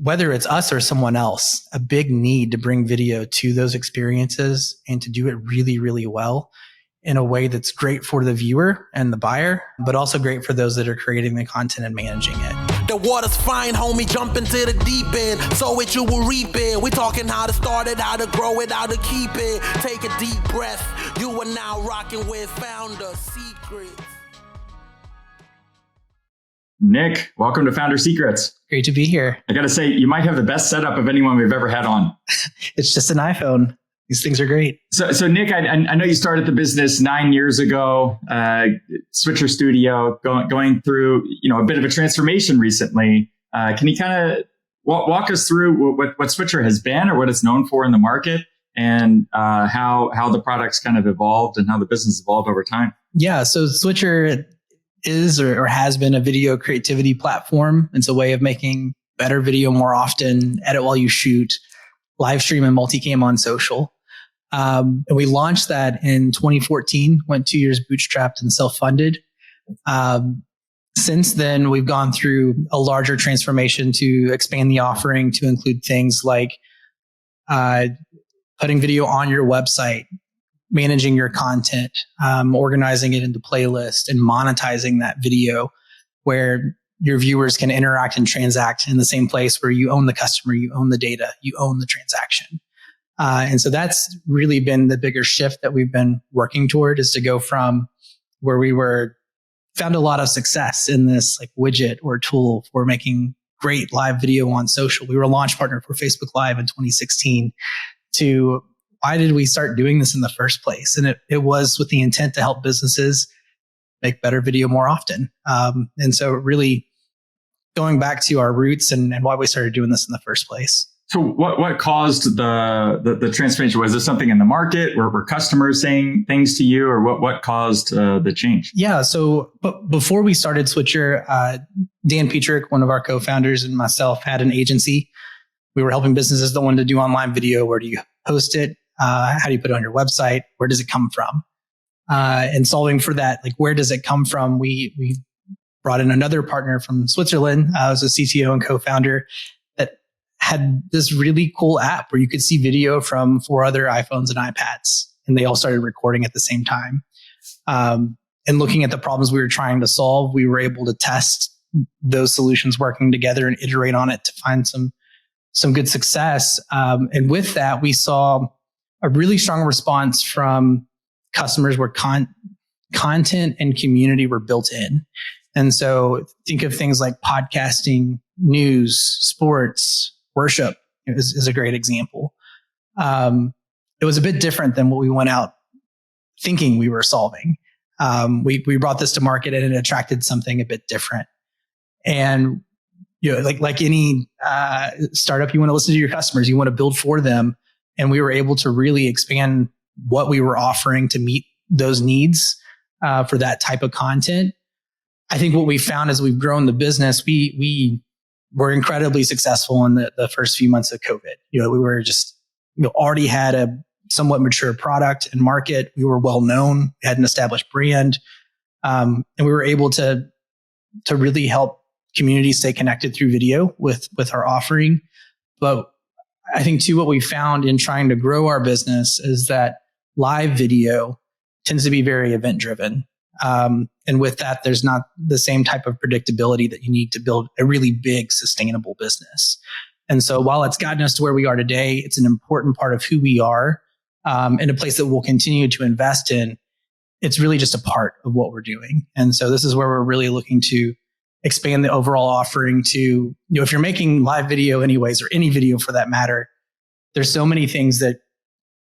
whether it's us or someone else, a big need to bring video to those experiences and to do it really, really well in a way that's great for the viewer and the buyer, but also great for those that are creating the content and managing it. The water's fine, homie, jump into the deep end. Sow it, you will reap it. We talking how to start it, how to grow it, how to keep it. Take a deep breath. You are now rocking with Founder Secrets. Nick, welcome to Founder Secrets. Great to be here. I got to say, you might have the best setup of anyone we've ever had on. It's just an iPhone. These things are great. So Nick, I know you started the business 9 years ago, Switcher Studio, going through a bit of a transformation recently. Can you kind of walk us through what Switcher has been or what it's known for in the market, and how the product's kind of evolved and how the business evolved over time? Yeah, so Switcher is or has been a video creativity platform. It's a way of making better video more often, edit while you shoot, live stream and multicam on social. And we launched that in 2014, went 2 years bootstrapped and self-funded. Since then, we've gone through a larger transformation to expand the offering to include things like putting video on your website, managing your content, organizing it into playlists, and monetizing that video where your viewers can interact and transact in the same place where you own the customer, you own the data, you own the transaction. And so that's really been the bigger shift that we've been working toward, is to go from where we found a lot of success in this like widget or tool for making great live video on social. We were a launch partner for Facebook Live in 2016 to why did we start doing this in the first place? And it was with the intent to help businesses make better video more often. And so really going back to our roots and why we started doing this in the first place. So what caused the transformation? Was there something in the market? Were customers saying things to you, or what caused the change? Yeah. So but before we started Switcher, Dan Petrick, one of our co-founders, and myself had an agency. We were helping businesses that wanted to do online video. Where do you host it? How do you put it on your website? Where does it come from? And solving for that, like where does it come from? We brought in another partner from Switzerland. I was a CTO and co-founder that had this really cool app where you could see video from 4 other iPhones and iPads, and they all started recording at the same time. And looking at the problems we were trying to solve, we were able to test those solutions working together and iterate on it to find some good success. And with that, we saw a really strong response from customers where content and community were built in. And so think of things like podcasting, news, sports, worship is a great example. It was a bit different than what we went out thinking we were solving. We brought this to market and it attracted something a bit different. And like any startup, you want to listen to your customers, you want to build for them. And we were able to really expand what we were offering to meet those needs for that type of content. I think what we found as we've grown the business, we were incredibly successful in the first few months of COVID. We were just already had a somewhat mature product and market. We were well known, had an established brand, and we were able to really help communities stay connected through video with our offering. But I think too, what we found in trying to grow our business is that live video tends to be very event driven. And with that, there's not the same type of predictability that you need to build a really big, sustainable business. And so while it's gotten us to where we are today, it's an important part of who we are, and a place that we'll continue to invest in. It's really just a part of what we're doing. And so this is where we're really looking to expand the overall offering to, if you're making live video anyways, or any video for that matter, there's so many things that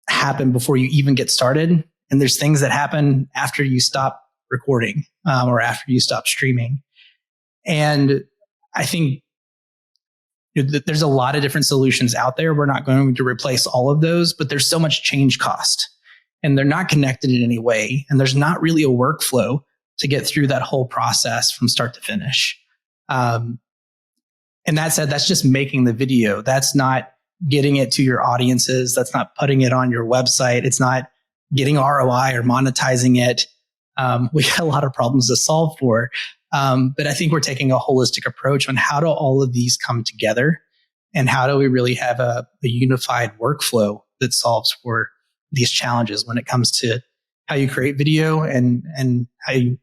happen before you even get started. And there's things that happen after you stop recording, or after you stop streaming. And I think there's a lot of different solutions out there. We're not going to replace all of those, but there's so much change cost and they're not connected in any way. And there's not really a workflow to get through that whole process from start to finish. And that said, that's just making the video. That's not getting it to your audiences. That's not putting it on your website. It's not getting ROI or monetizing it. We got a lot of problems to solve for. But I think we're taking a holistic approach on how do all of these come together and how do we really have a unified workflow that solves for these challenges when it comes to how you create video and how you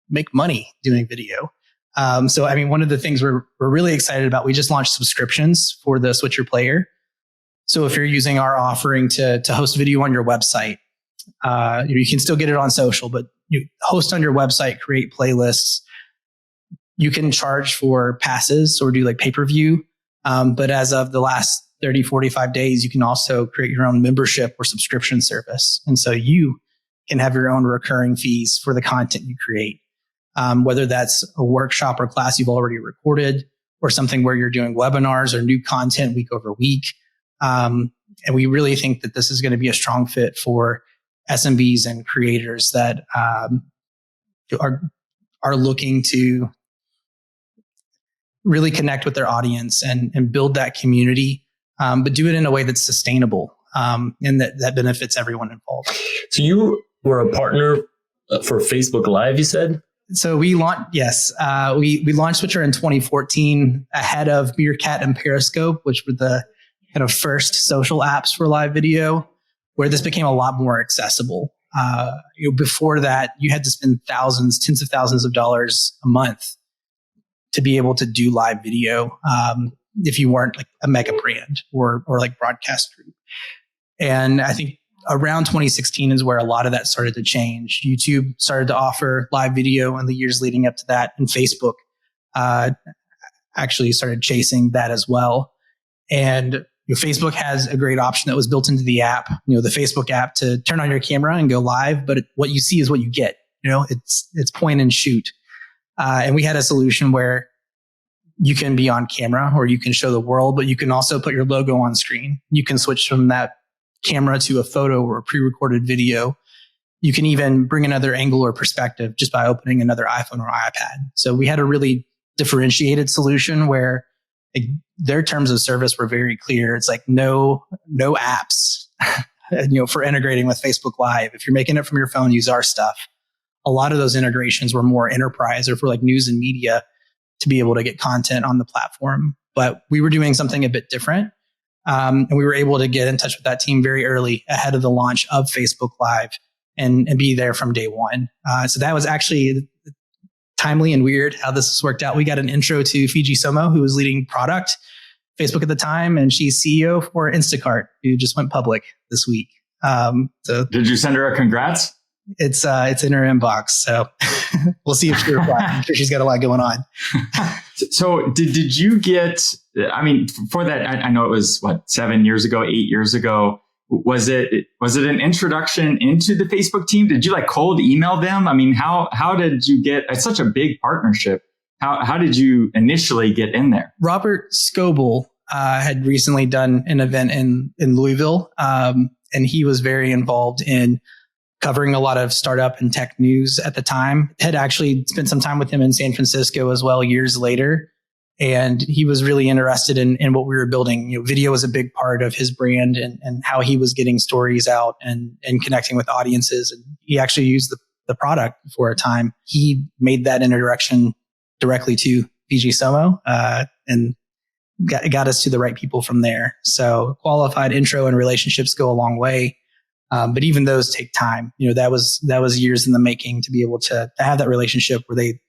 make money doing video. So, I mean, one of the things we're really excited about, we just launched subscriptions for the Switcher Player. So if you're using our offering to host video on your website, you can still get it on social, but you host on your website, create playlists. You can charge for passes or do like pay-per-view. But as of the last 30, 45 days, you can also create your own membership or subscription service. And so you can have your own recurring fees for the content you create. Whether that's a workshop or class you've already recorded, or something where you're doing webinars or new content week over week. And we really think that this is going to be a strong fit for SMBs and creators that are looking to really connect with their audience and build that community, but do it in a way that's sustainable and that benefits everyone involved. So you were a partner for Facebook Live, you said? So we launched, yes, we launched Switcher in 2014 ahead of Meerkat and Periscope, which were the kind of first social apps for live video, where this became a lot more accessible. Before that, you had to spend thousands, tens of thousands of dollars a month to be able to do live video if you weren't like a mega brand or like broadcast group. And I think around 2016 is where a lot of that started to change. YouTube started to offer live video in the years leading up to that, and Facebook actually started chasing that as well. And Facebook has a great option that was built into the app, the Facebook app, to turn on your camera and go live. But what you see is what you get. It's point and shoot. And we had a solution where you can be on camera or you can show the world, but you can also put your logo on screen. You can switch from that camera to a photo or a pre-recorded video. You can even bring another angle or perspective just by opening another iPhone or iPad. So we had a really differentiated solution where their terms of service were very clear. It's like no apps, for integrating with Facebook Live. If you're making it from your phone, use our stuff. A lot of those integrations were more enterprise or for like news and media to be able to get content on the platform. But we were doing something a bit different. And we were able to get in touch with that team very early ahead of the launch of Facebook Live and be there from day one. So that was actually timely and weird how this has worked out. We got an intro to Fiji Somo, who was leading product Facebook at the time, and she's CEO for Instacart, who just went public this week. So did you send her a congrats? It's in her inbox, so we'll see if she replies. I'm sure she's got a lot going on. So did you get? I mean, for that, I know it was 7 years ago, 8 years ago. Was it an introduction into the Facebook team? Did you like cold email them? I mean, how did you get? It's such a big partnership. How did you initially get in there? Robert Scoble had recently done an event in Louisville, and he was very involved in covering a lot of startup and tech news at the time. Had actually spent some time with him in San Francisco as well years later. And he was really interested in what we were building. Video was a big part of his brand and how he was getting stories out and connecting with audiences. And he actually used the product for a time. He made that introduction directly to Fiji Somo and got us to the right people from there. So qualified intro and relationships go a long way. But even those take time. That was years in the making to be able to have that relationship where they,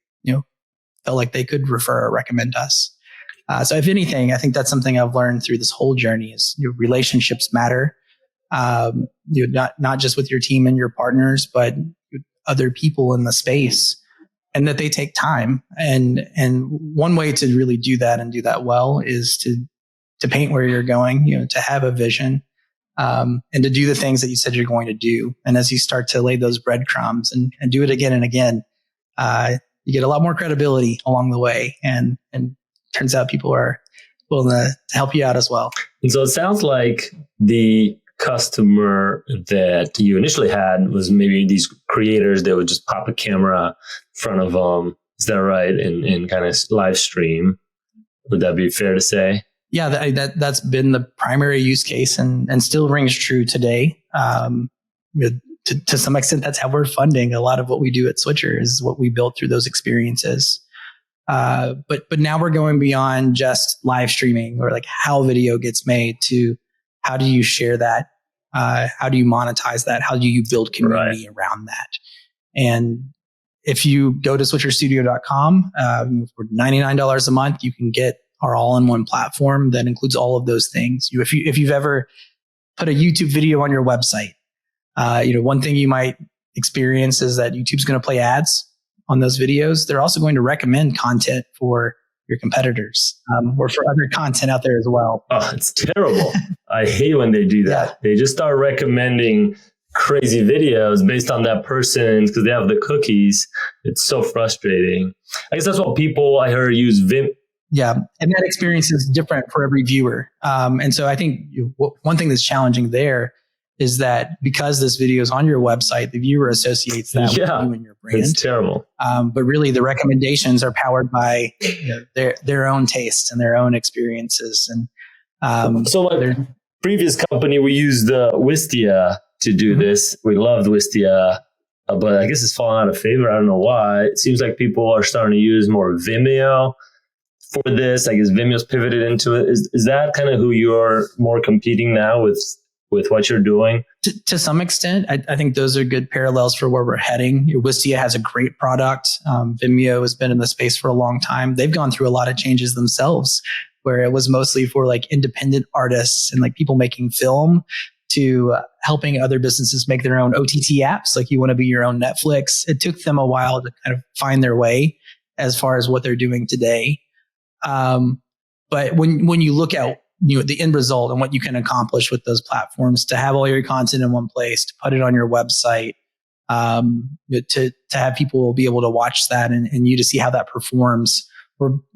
felt like they could refer or recommend us. So if anything, I think that's something I've learned through this whole journey is relationships matter. Not just with your team and your partners, but other people in the space, and that they take time. And one way to really do that and do that well is to paint where you're going, to have a vision. And to do the things that you said you're going to do. And as you start to lay those breadcrumbs and do it again and again, you get a lot more credibility along the way. And turns out people are willing to help you out as well. And so it sounds like the customer that you initially had was maybe these creators that would just pop a camera in front of them. Is that right? And kind of live stream. Would that be fair to say? Yeah, that's been the primary use case and still rings true today. To some extent, that's how we're funding a lot of what we do at Switcher is what we built through those experiences. But now we're going beyond just live streaming or like how video gets made to how do you share that? How do you monetize that? How do you build community around that? And if you go to switcherstudio.com, for $99 a month, you can get our all-in-one platform that includes all of those things. If you've ever put a YouTube video on your website, one thing you might experience is that YouTube's going to play ads on those videos. They're also going to recommend content for your competitors or for other content out there as well. Oh, it's terrible. I hate when they do that. Yeah. They just start recommending crazy videos based on that person because they have the cookies. It's so frustrating. I guess that's what people I heard use Vim. Yeah. And that experience is different for every viewer. And so I think one thing that's challenging there is that because this video is on your website, the viewer associates that with you and your brand. It's terrible. But really the recommendations are powered by their own tastes and their own experiences. And so my previous company, we used Wistia to do this. We loved Wistia, but I guess it's fallen out of favor. I don't know why. It seems like people are starting to use more Vimeo for this. I guess Vimeo's pivoted into it. Is that kind of who you're more competing now with what you're doing? To some extent, I think those are good parallels for where we're heading. Wistia has a great product. Vimeo has been in the space for a long time. They've gone through a lot of changes themselves, where it was mostly for like independent artists and like people making film to helping other businesses make their own OTT apps. Like you want to be your own Netflix. It took them a while to kind of find their way as far as what they're doing today. But when you look at the end result and what you can accomplish with those platforms, to have all your content in one place, to put it on your website, to have people be able to watch that and you to see how that performs.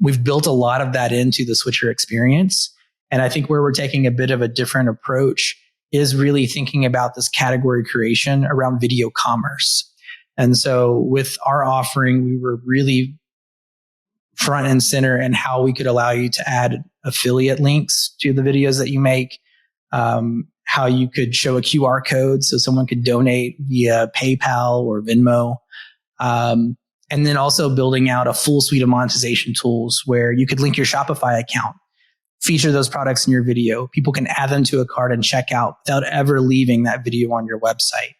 We've built a lot of that into the Switcher experience. And I think where we're taking a bit of a different approach is really thinking about this category creation around video commerce. And so with our offering, we were really front and center in how we could allow you to add affiliate links to the videos that you make, how you could show a QR code so someone could donate via PayPal or Venmo. And then also building out a full suite of monetization tools where you could link your Shopify account, feature those products in your video. People can add them to a cart and check out without ever leaving that video on your website.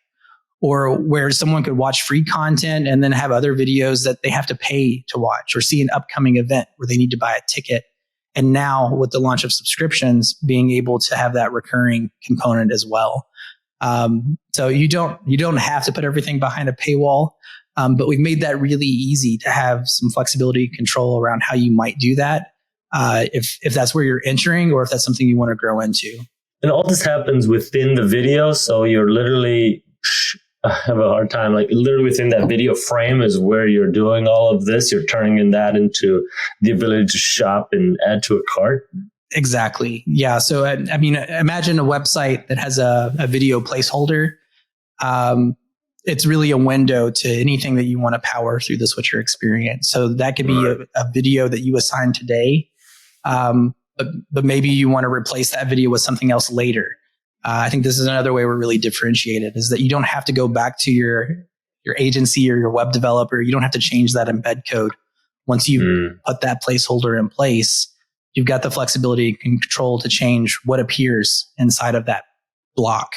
Or where someone could watch free content and then have other videos that they have to pay to watch, or see an upcoming event where they need to buy a ticket. And now with the launch of subscriptions, being able to have that recurring component as well. So you don't have to put everything behind a paywall, but we've made that really easy to have some flexibility and control around how you might do that. If that's where you're entering or if that's something you want to grow into. And all this happens within the video. So you're literally, I have a hard time, like literally within that video frame is where you're doing all of this. You're turning that into the ability to shop and add to a cart. Exactly. Yeah. So, I mean, imagine a website that has a video placeholder. It's really a window to anything that you want to power through the Switcher experience. So that could be a video that you assign today. But maybe you want to replace that video with something else later. I think this is another way we're really differentiated, is that you don't have to go back to your agency or your web developer. You don't have to change that embed code. Once you put that placeholder in place, you've got the flexibility and control to change what appears inside of that block.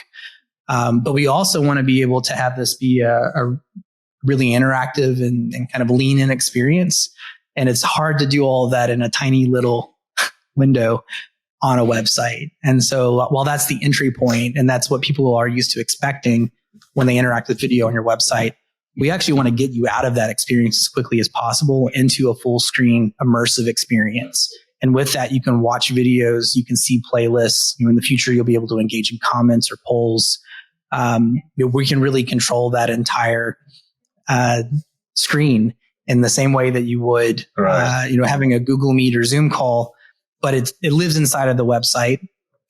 But we also want to be able to have this be a really interactive and kind of lean in experience. And it's hard to do all of that in a tiny little window on a website. And so while that's the entry point and that's what people are used to expecting when they interact with video on your website, we actually want to get you out of that experience as quickly as possible into a full screen immersive experience. And with that, you can watch videos, you can see playlists. In the future, you'll be able to engage in comments or polls. We can really control that entire screen in the same way that you would, having a Google Meet or Zoom call. But it lives inside of the website,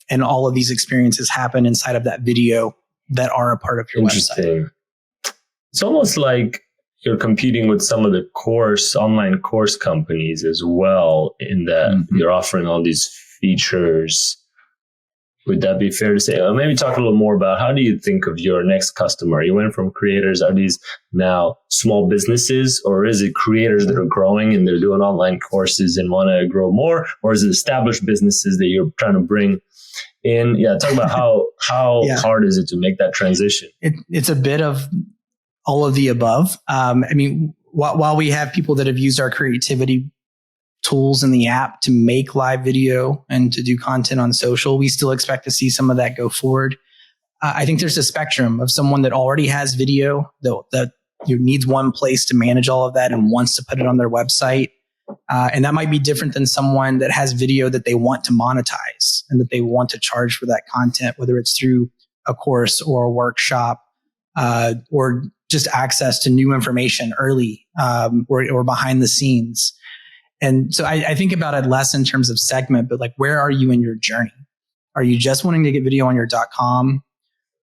and all of these experiences happen inside of that video that are a part of your website. It's almost like you're competing with some of the online course companies as well, in that you're offering all these features. Would that be fair to say? Maybe talk a little more about how do you think of your next customer? You went from creators. Are these now small businesses, or is it creators that are growing and they're doing online courses and want to grow more? Or is it established businesses that you're trying to bring in? Yeah, talk about how hard is it to make that transition? It's a bit of all of the above. I mean, while we have people that have used our creativity tools in the app to make live video and to do content on social, we still expect to see some of that go forward. I think there's a spectrum of someone that already has video that needs one place to manage all of that and wants to put it on their website. And that might be different than someone that has video that they want to monetize and that they want to charge for that content, whether it's through a course or a workshop, or just access to new information early, or behind the scenes. And so I think about it less in terms of segment, but like, where are you in your journey? Are you just wanting to get video on your .com?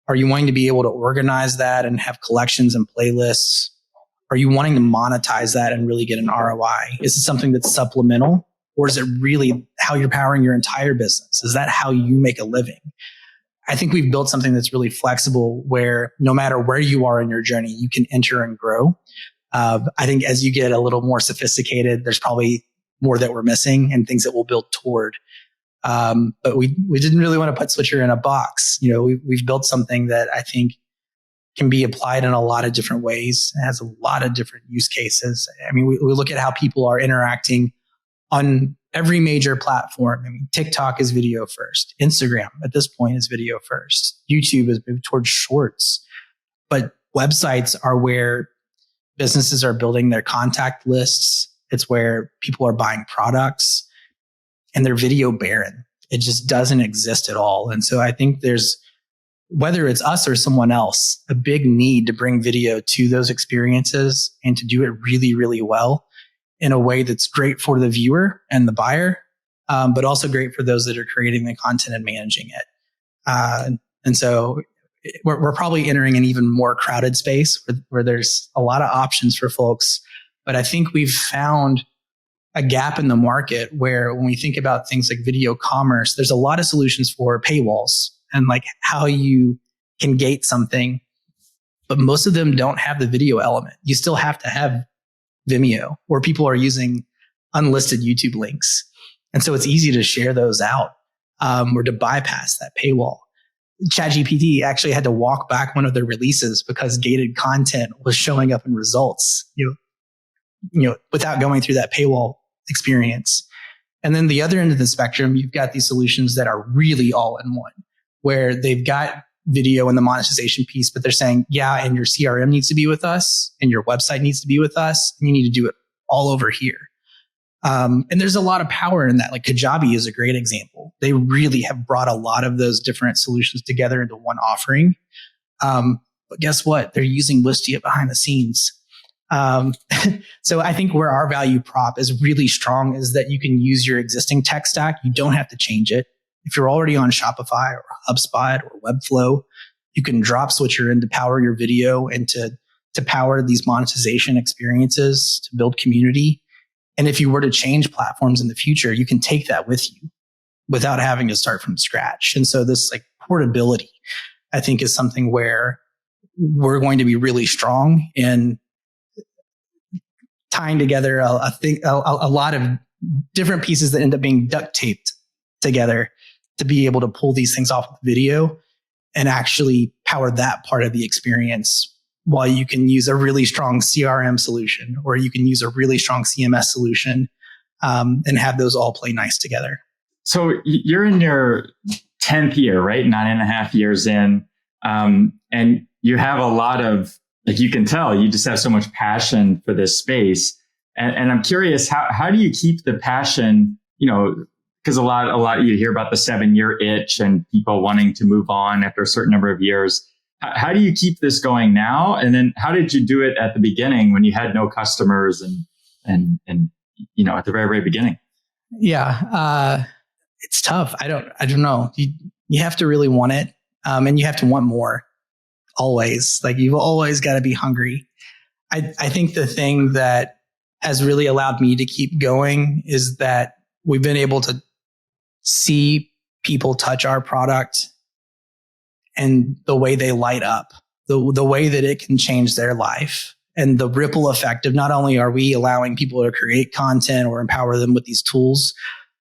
Are you wanting to be able to organize that and have collections and playlists? Are you wanting to monetize that and really get an ROI? Is it something that's supplemental, or is it really how you're powering your entire business? Is that how you make a living? I think we've built something that's really flexible, where no matter where you are in your journey, you can enter and grow. I think as you get a little more sophisticated, there's probably more that we're missing and things that we'll build toward. But we didn't really want to put Switcher in a box. We've built something that I think can be applied in a lot of different ways. It has a lot of different use cases. I mean, we look at how people are interacting on every major platform. I mean, TikTok is video first. Instagram at this point is video first. YouTube has moved towards shorts. But websites are where businesses are building their contact lists. It's where people are buying products, and they're video barren. It just doesn't exist at all. And so I think there's, whether it's us or someone else, a big need to bring video to those experiences and to do it really, really well in a way that's great for the viewer and the buyer, but also great for those that are creating the content and managing it. And so we're probably entering an even more crowded space where there's a lot of options for folks. But I think we've found a gap in the market where, when we think about things like video commerce, there's a lot of solutions for paywalls and like how you can gate something, but most of them don't have the video element. You still have to have Vimeo, or people are using unlisted YouTube links. And so it's easy to share those out, or to bypass that paywall. ChatGPT actually had to walk back one of their releases because gated content was showing up in results, without going through that paywall experience. And then the other end of the spectrum, you've got these solutions that are really all in one, where they've got video and the monetization piece, but they're saying, yeah, and your CRM needs to be with us, and your website needs to be with us, and you need to do it all over here. And there's a lot of power in that. Like Kajabi is a great example. They really have brought a lot of those different solutions together into one offering. But guess what? They're using Wistia behind the scenes. So I think where our value prop is really strong is that you can use your existing tech stack. You don't have to change it. If you're already on Shopify or HubSpot or Webflow, you can drop Switcher in to power your video and to power these monetization experiences, to build community. And if you were to change platforms in the future, you can take that with you without having to start from scratch. And so this like portability, I think, is something where we're going to be really strong in tying together a lot of different pieces that end up being duct taped together to be able to pull these things off with video and actually power that part of the experience, while you can use a really strong CRM solution, or you can use a really strong CMS solution, and have those all play nice together. So you're in your 10th year, right? 9.5 years in. And you have a lot of, like, you can tell you just have so much passion for this space. And I'm curious, how do you keep the passion, because a lot you hear about the 7-year itch and people wanting to move on after a certain number of years. How do you keep this going now? And then how did you do it at the beginning when you had no customers and at the very, very beginning? Yeah. It's tough. I don't know. You have to really want it. And you have to want more always. Like, you've always got to be hungry. I think the thing that has really allowed me to keep going is that we've been able to see people touch our product and the way they light up, the way that it can change their life, and the ripple effect of not only are we allowing people to create content or empower them with these tools,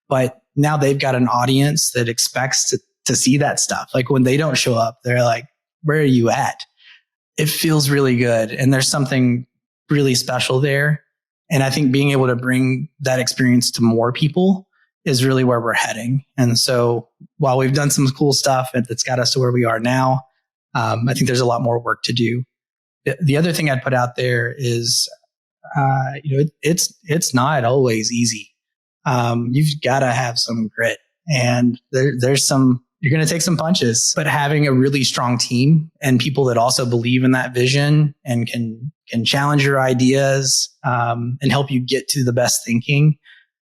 but now they've got an audience that expects to see that stuff. Like when they don't show up, they're like, where are you at? It feels really good. And there's something really special there. And I think being able to bring that experience to more people is really where we're heading. And so while we've done some cool stuff that's got us to where we are now, I think there's a lot more work to do. The other thing I'd put out there is, it's not always easy. You've got to have some grit, and there's some, you're going to take some punches, but having a really strong team and people that also believe in that vision and can challenge your ideas, and help you get to the best thinking,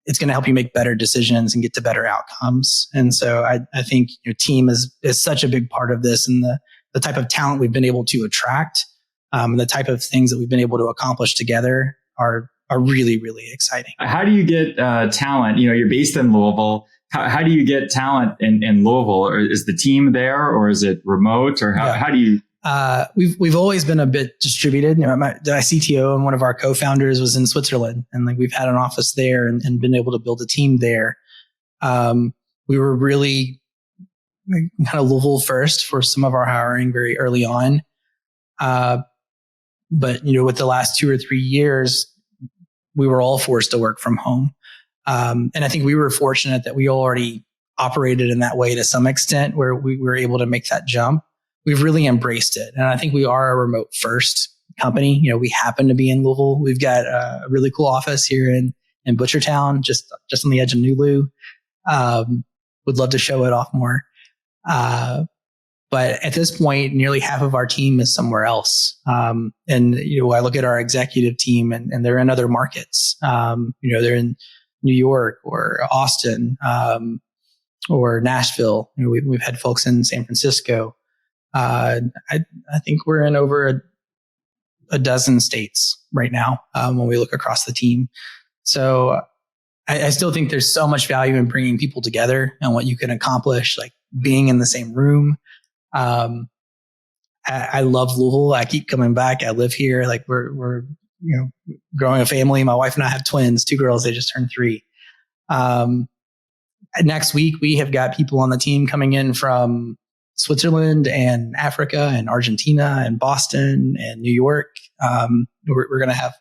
it's going to help you make better decisions and get to better outcomes. And so I think your team is such a big part of this, and the type of talent we've been able to attract, the type of things that we've been able to accomplish together are really, really exciting. How do you get talent? You're based in Louisville. How do you get talent in Louisville? Or is the team there, or is it remote, or how do you? We've always been a my CTO and one of our co-founders was in Switzerland, and like we've had an office there and been able to build a team there. We were really kind of Louisville first for some of our hiring very early on. But with the last 2 or 3 years, we were all forced to work from home. And I think we were fortunate that we already operated in that way to some extent, where we were able to make that jump. We've really embraced it. And I think we are a remote first company. We happen to be in Louisville. We've got a really cool office here in Butchertown, just on the edge of Nulu. Would love to show it off more. But at this point, nearly half of our team is somewhere else. And I look at our executive team and they're in other markets. They're in New York or Austin, or Nashville. We've had folks in San Francisco. I think we're in over a dozen states right now, when we look across the team. So I still think there's so much value in bringing people together and what you can accomplish, like being in the same room. I love Louisville. I keep coming back. I live here. Like we're growing a family. My wife and I have twins, 2 girls. They just turned 3. Next week, we have got people on the team coming in from Switzerland and Africa and Argentina and Boston and New York. We're going to have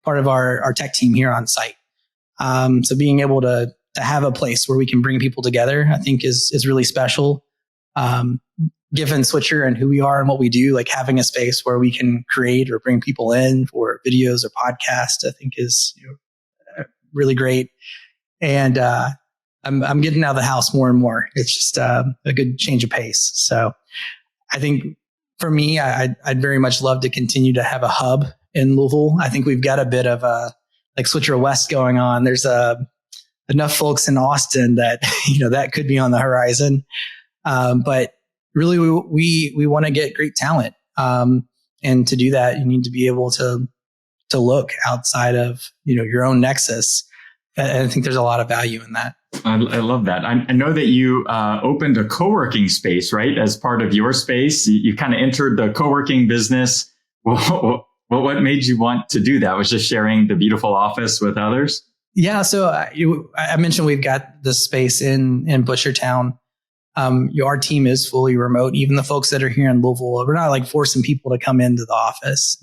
part of our tech team here on site. So being able to have a place where we can bring people together, I think is really special. Given Switcher and who we are and what we do, like having a space where we can create or bring people in for videos or podcasts, I think is really great. And I'm getting out of the house more and more. It's just a good change of pace. So I think for me, I'd very much love to continue to have a hub in Louisville. I think we've got a bit of a like Switcher West going on. There's enough folks in Austin that that could be on the horizon. But really, we want to get great talent, and to do that, you need to be able to look outside of your own nexus. And I think there's a lot of value in that. I love that. I know that you opened a co-working space, right? As part of your space, you kind of entered the co-working business. Well, what made you want to do that? Was just sharing the beautiful office with others? Yeah. So I mentioned we've got this space in Butchertown. Our team is fully remote. Even the folks that are here in Louisville, we're not like forcing people to come into the office.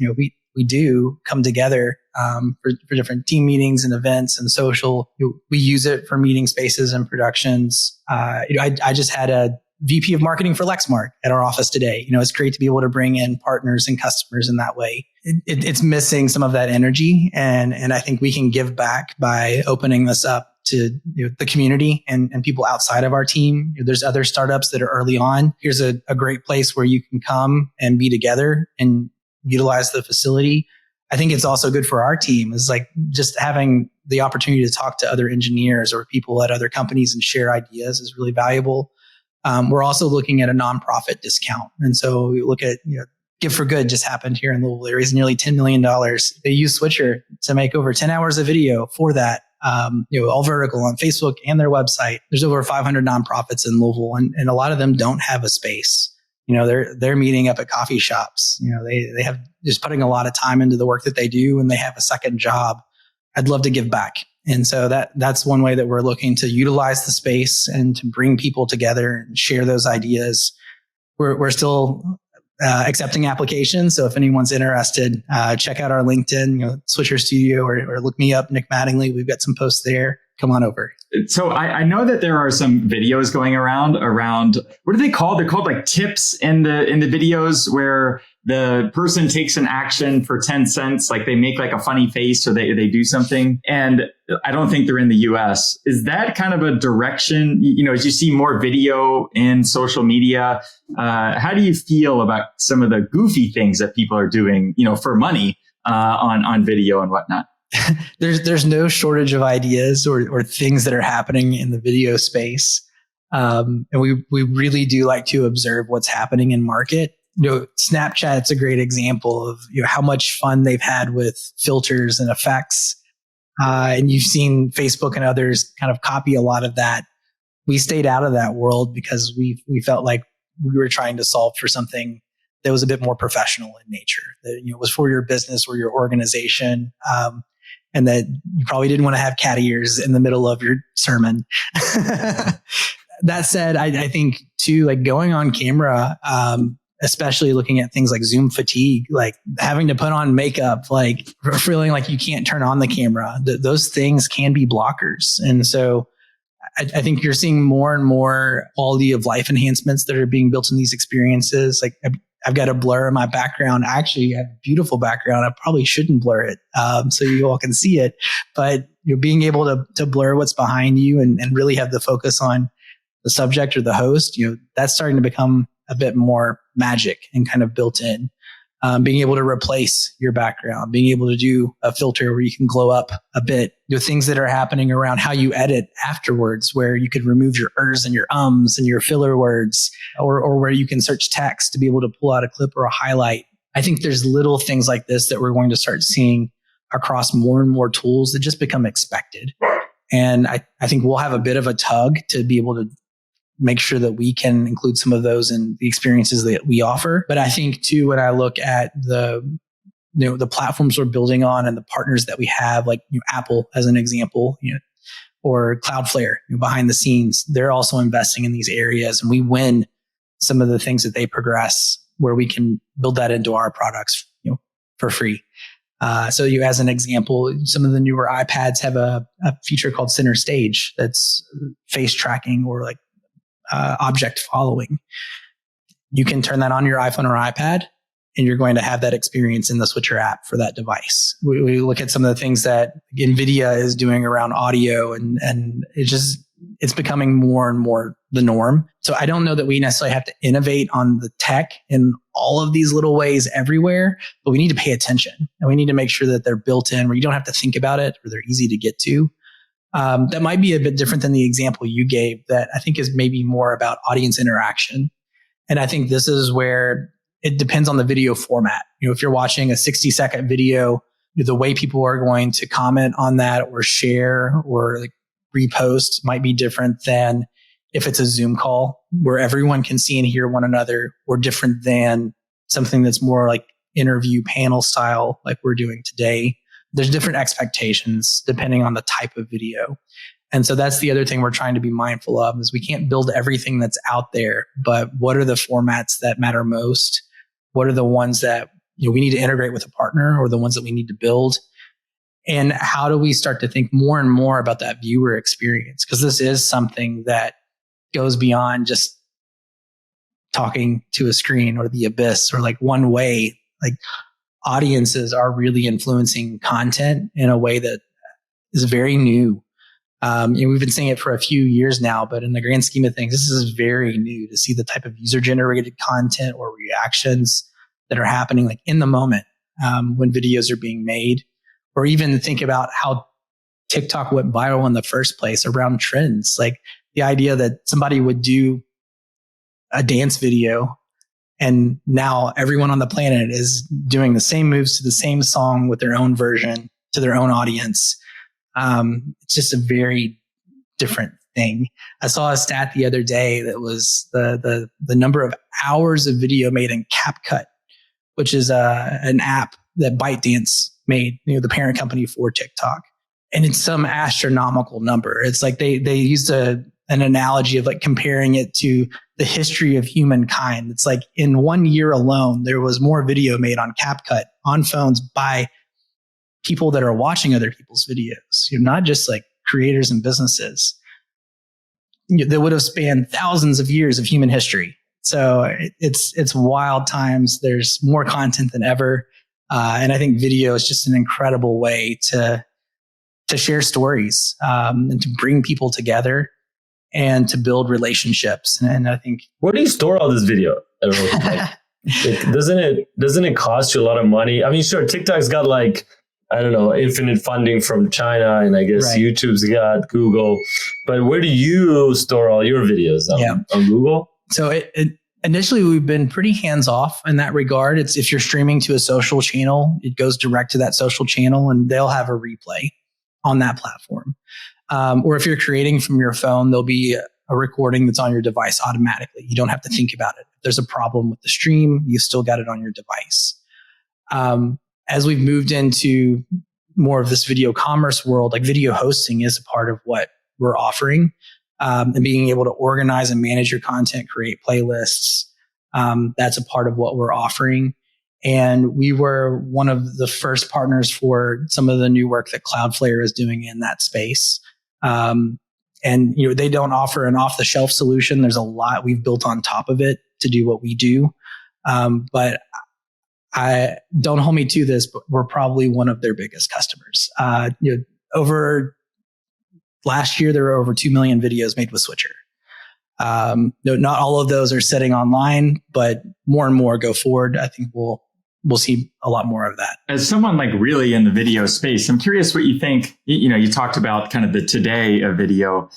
We do come together for different team meetings and events and social. We use it for meeting spaces and productions. I just had a VP of marketing for Lexmark at our office today. It's great to be able to bring in partners and customers in that way. It's missing some of that energy, and I think we can give back by opening this up to the community and people outside of our team. There's other startups that are early on. Here's a great place where you can come and be together and utilize the facility. I think it's also good for our team, is like just having the opportunity to talk to other engineers or people at other companies and share ideas is really valuable. We're also looking at a nonprofit discount. And so we look at, Give for Good just happened here in Louisville. They raised nearly $10 million. They used Switcher to make over 10 hours of video for that. all vertical on Facebook and their website. There's over 500 nonprofits in Louisville, and a lot of them don't have a space. They're meeting up at coffee shops. They have just putting a lot of time into the work that they do, and they have a second job. I'd love to give back. And so that's one way that we're looking to utilize the space and to bring people together and share those ideas. We're still accepting applications. So if anyone's interested, check out our LinkedIn, Switcher Studio, or look me up, Nick Mattingly. We've got some posts there. Come on over. So I know that there are some videos going around, what are they called? They're called like tips in the videos where the person takes an action for 10 cents. Like they make like a funny face or they do something. And I don't think they're in the US. Is that kind of a direction, as you see more video in social media, how do you feel about some of the goofy things that people are doing, for money, on video and whatnot? There's no shortage of ideas or things that are happening in the video space. And we really do like to observe what's happening in market. Snapchat's a great example of how much fun they've had with filters and effects. And you've seen Facebook and others kind of copy a lot of that. We stayed out of that world because we felt like we were trying to solve for something that was a bit more professional in nature. That was for your business or your organization. And that you probably didn't want to have cat ears in the middle of your sermon. That said, I think too, like going on camera, especially looking at things like Zoom fatigue, like having to put on makeup, like feeling like you can't turn on the camera, those things can be blockers. And so I think you're seeing more and more quality of life enhancements that are being built in these experiences. Like I've got a blur in my background. I actually have a beautiful background. I probably shouldn't blur it so you all can see it. But being able to blur what's behind you and really have the focus on the subject or the host, that's starting to become a bit more magic and kind of built in. Being able to replace your background, being able to do a filter where you can glow up a bit, things that are happening around how you edit afterwards, where you could remove your ers and your ums and your filler words, or where you can search text to be able to pull out a clip or a highlight. I think there's little things like this that we're going to start seeing across more and more tools that just become expected. And I think we'll have a bit of a tug to be able to make sure that we can include some of those in the experiences that we offer. But I think too, when I look at the platforms we're building on and the partners that we have, like Apple as an example, or Cloudflare behind the scenes, they're also investing in these areas, and we win some of the things that they progress where we can build that into our products, for free. So as an example, some of the newer iPads have a feature called Center Stage that's face tracking or like object following. You can turn that on your iPhone or iPad, and you're going to have that experience in the Switcher app for that device. We look at some of the things that NVIDIA is doing around audio, and it's becoming more and more the norm. So I don't know that we necessarily have to innovate on the tech in all of these little ways everywhere, but we need to pay attention, and we need to make sure that they're built in where you don't have to think about it, or they're easy to get to. That might be a bit different than the example you gave that I think is maybe more about audience interaction. And I think this is where it depends on the video format. If you're watching a 60-second video, the way people are going to comment on that or share or like repost might be different than if it's a Zoom call where everyone can see and hear one another, or different than something that's more like interview panel style like we're doing today. There's different expectations depending on the type of video. And so that's the other thing we're trying to be mindful of, is we can't build everything that's out there, but what are the formats that matter most? What are the ones that we need to integrate with a partner, or the ones that we need to build? And how do we start to think more and more about that viewer experience? Because this is something that goes beyond just talking to a screen or the abyss or like one way. Like audiences are really influencing content in a way that is very new. We've been saying it for a few years now, but in the grand scheme of things, this is very new to see the type of user-generated content or reactions that are happening like in the moment when videos are being made, or even think about how TikTok went viral in the first place around trends. Like the idea that somebody would do a dance video and now everyone on the planet is doing the same moves to the same song with their own version to their own audience. It's just a very different thing. I saw a stat the other day that was the number of hours of video made in CapCut, which is an app that ByteDance made, the parent company for TikTok. And it's some astronomical number. It's like they used an analogy of like comparing it to the history of humankind. It's like in 1 year alone, there was more video made on CapCut on phones by people that are watching other people's videos, not just like creators and businesses that would have spanned thousands of years of human history. So it's wild times. There's more content than ever. And I think video is just an incredible way to share stories, and to bring people together and to build relationships. And I think, where do you store all this video? Doesn't it cost you a lot of money? I mean, sure, TikTok's got like, I don't know, infinite funding from China, and I guess YouTube's got Google. But where do you store all your videos? On Google? So initially, we've been pretty hands off in that regard. It's if you're streaming to a social channel, it goes direct to that social channel, and they'll have a replay on that platform. Or if you're creating from your phone, there'll be a recording that's on your device automatically. You don't have to think about it. If there's a problem with the stream, you still got it on your device. As we've moved into more of this video commerce world, like video hosting is a part of what we're offering, and being able to organize and manage your content, create playlists. That's a part of what we're offering. And we were one of the first partners for some of the new work that Cloudflare is doing in that space. And they don't offer an off-the-shelf solution. There's a lot we've built on top of it to do what we do. But I don't hold me to this, but we're probably one of their biggest customers. Over last year, there were over 2 million videos made with Switcher. Not all of those are sitting online, but more and more go forward. I think we'll see a lot more of that. As someone like really in the video space, I'm curious what you think. You talked about kind of the today of video.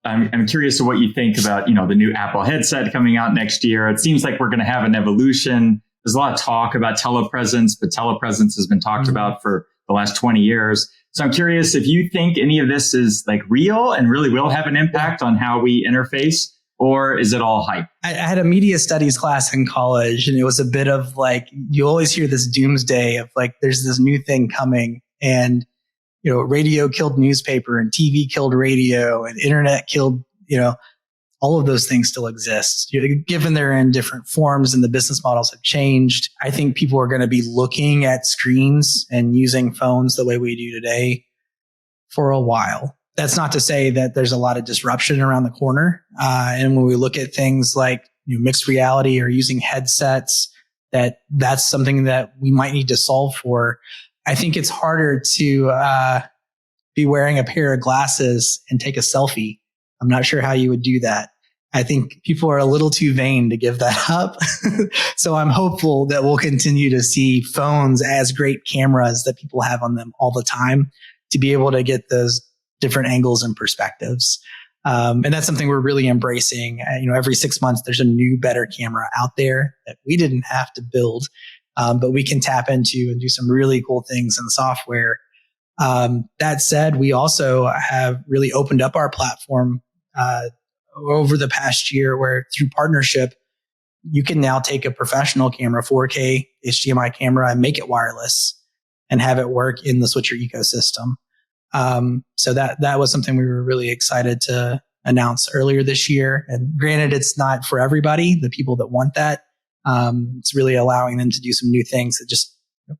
I'm curious to what you think about, the new Apple headset coming out next year. It seems like we're going to have an evolution. There's a lot of talk about telepresence, but telepresence has been talked about for the last 20 years. So I'm curious if you think any of this is like real and really will have an impact on how we interface, or is it all hype? I had a media studies class in college, and it was a bit of like, you always hear this doomsday of like, there's this new thing coming, and, radio killed newspaper, and TV killed radio, and internet killed, all of those things still exist. Given they're in different forms and the business models have changed, I think people are going to be looking at screens and using phones the way we do today for a while. That's not to say that there's a lot of disruption around the corner. And when we look at things like mixed reality or using headsets, that's something that we might need to solve for. I think it's harder to be wearing a pair of glasses and take a selfie. I'm not sure how you would do that. I think people are a little too vain to give that up. So I'm hopeful that we'll continue to see phones as great cameras that people have on them all the time to be able to get those different angles and perspectives. And that's something we're really embracing. Every 6 months, there's a new, better camera out there that we didn't have to build, but we can tap into and do some really cool things in software. That said, we also have really opened up our platform over the past year, where through partnership, you can now take a professional camera, 4K HDMI camera, and make it wireless and have it work in the Switcher ecosystem. So that was something we were really excited to announce earlier this year. And granted, it's not for everybody, the people that want that. It's really allowing them to do some new things that just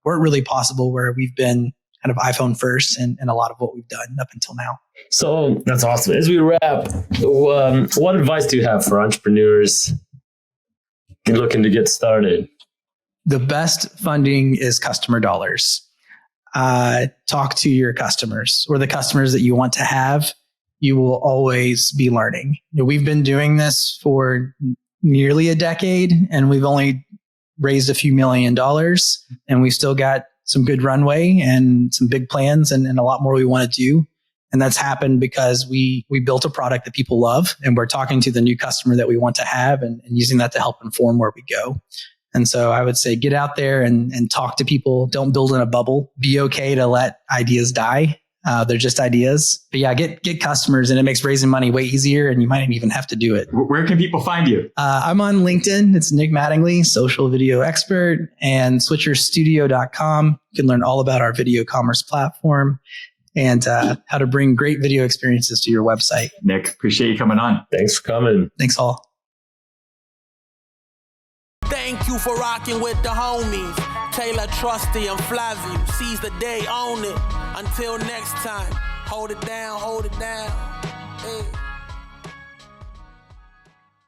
weren't really possible, where we've been kind of iPhone first and a lot of what we've done up until now. So that's awesome. As we wrap, what advice do you have for entrepreneurs looking to get started? The best funding is customer dollars. Talk to your customers, or the customers that you want to have. You will always be learning. We've been doing this for nearly a decade, and we've only raised a few $1 million, and we've still got some good runway and some big plans and a lot more we want to do. And that's happened because we built a product that people love, and we're talking to the new customer that we want to have and using that to help inform where we go. And so I would say get out there and talk to people. Don't build in a bubble. Be okay to let ideas die. They're just ideas. But yeah, get customers, and it makes raising money way easier, and you might not even have to do it. Where can people find you? I'm on LinkedIn. It's Nick Mattingly, social video expert, and switcherstudio.com. You can learn all about our video commerce platform and how to bring great video experiences to your website. Nick, appreciate you coming on. Thanks for coming. Thanks, all. Thank you for rocking with the homies. Taylor, Trusty, and Flavio. Seize the day, own it. Until next time, hold it down, hold it down.